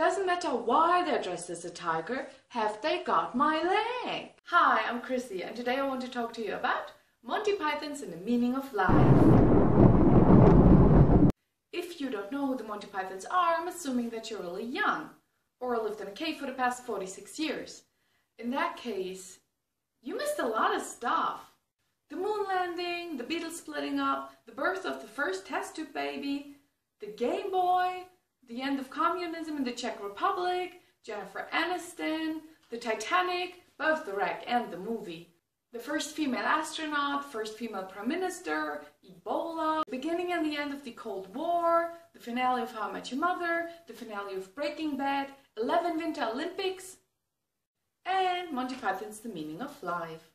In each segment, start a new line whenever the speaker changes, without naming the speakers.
Doesn't matter why they're dressed as a tiger, have they got my leg? Hi, I'm Chrissy, and today I want to talk to you about Monty Python's and the Meaning of Life. If you don't know who the Monty Pythons are, I'm assuming that you're really young, or lived in a cave for the past 46 years. In that case, you missed a lot of stuff. The moon landing, the Beatles splitting up, the birth of the first test tube baby, the Game Boy, the end of communism in the Czech Republic, Jennifer Aniston, the Titanic, both the wreck and the movie, the first female astronaut, first female prime minister, Ebola, the beginning and the end of the Cold War, the finale of How I Met Your Mother, the finale of Breaking Bad, 11 Winter Olympics, and Monty Python's The Meaning of Life.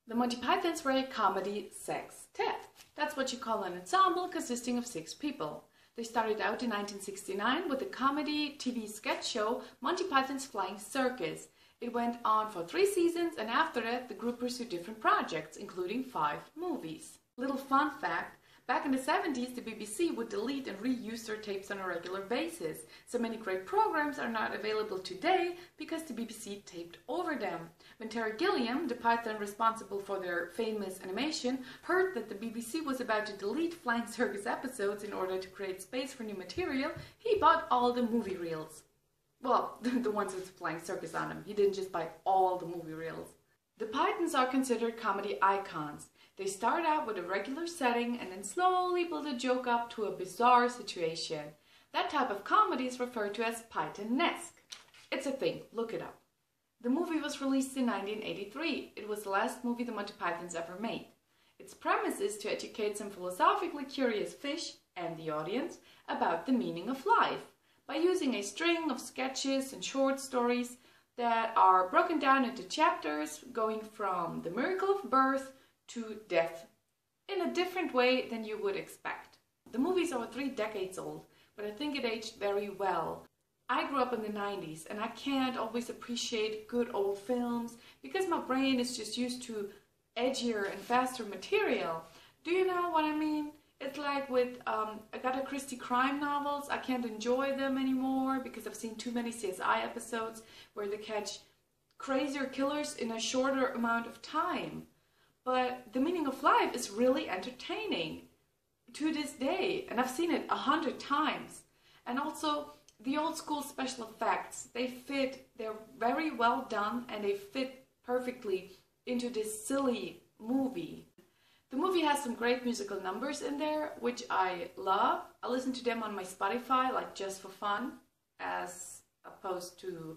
The Monty Pythons were a comedy sextet. That's what you call an ensemble consisting of 6 people. They started out in 1969 with the comedy TV sketch show Monthy Phyton's Flying Circus. It went on for 3 seasons, and after that the group pursued different projects, including 5 movies. Little fun fact, back in the 70s the BBC would delete and reuse their tapes on a regular basis. So many great programs are not available today because the BBC taped over them. When Terry Gilliam, the Python responsible for their famous animation, heard that the BBC was about to delete Flying Circus episodes in order to create space for new material, he bought all the movie reels. Well, the ones with Flying Circus on them. He didn't just buy all the movie reels. The Pythons are considered comedy icons. They start out with a regular setting and then slowly build a joke up to a bizarre situation. That type of comedy is referred to as Pythonesque. It's a thing, look it up. The movie was released in 1983. It was the last movie the Monty Pythons ever made. Its premise is to educate some philosophically curious fish and the audience about the meaning of life by using a string of sketches and short stories that are broken down into chapters going from the miracle of birth to death in a different way than you would expect. The movie's over 3 decades old, but I think it aged very well. I grew up in the 90s and I can't always appreciate good old films because my brain is just used to edgier and faster material. Do you know what I mean? It's like with Agatha Christie crime novels. I can't enjoy them anymore because I've seen too many CSI episodes where they catch crazier killers in a shorter amount of time. But The Meaning of Life is really entertaining to this day, and I've seen it 100 times. And also the old school special effects, they're very well done and they fit perfectly into this silly movie. The movie has some great musical numbers in there, which I love. I listen to them on my Spotify, like just for fun, as opposed to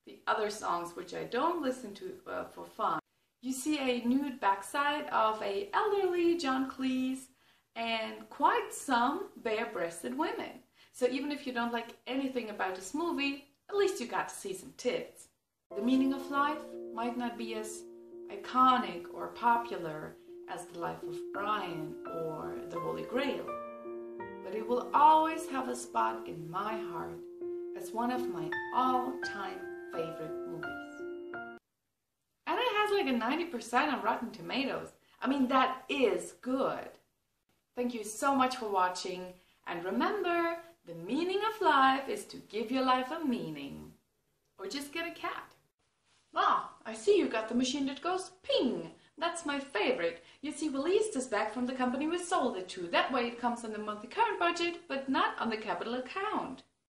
the other songs which I don't listen to for fun. You see a nude backside of an elderly John Cleese and quite some bare-breasted women. So even if you don't like anything about this movie, at least you got to see some tits. The Meaning of Life might not be as iconic or popular as The Life of Brian or The Holy Grail, but it will always have a spot in my heart as one of my all-time favorite movies. And it has like a 90% on Rotten Tomatoes. I mean, that is good. Thank you so much for watching, and remember, the meaning of life is to give your life a meaning. Or just get a cat. Ah, I see you got the machine that goes ping. That's my favorite. You see, we leased this back from the company we sold it to. That way it comes on the monthly current budget, but not on the capital account.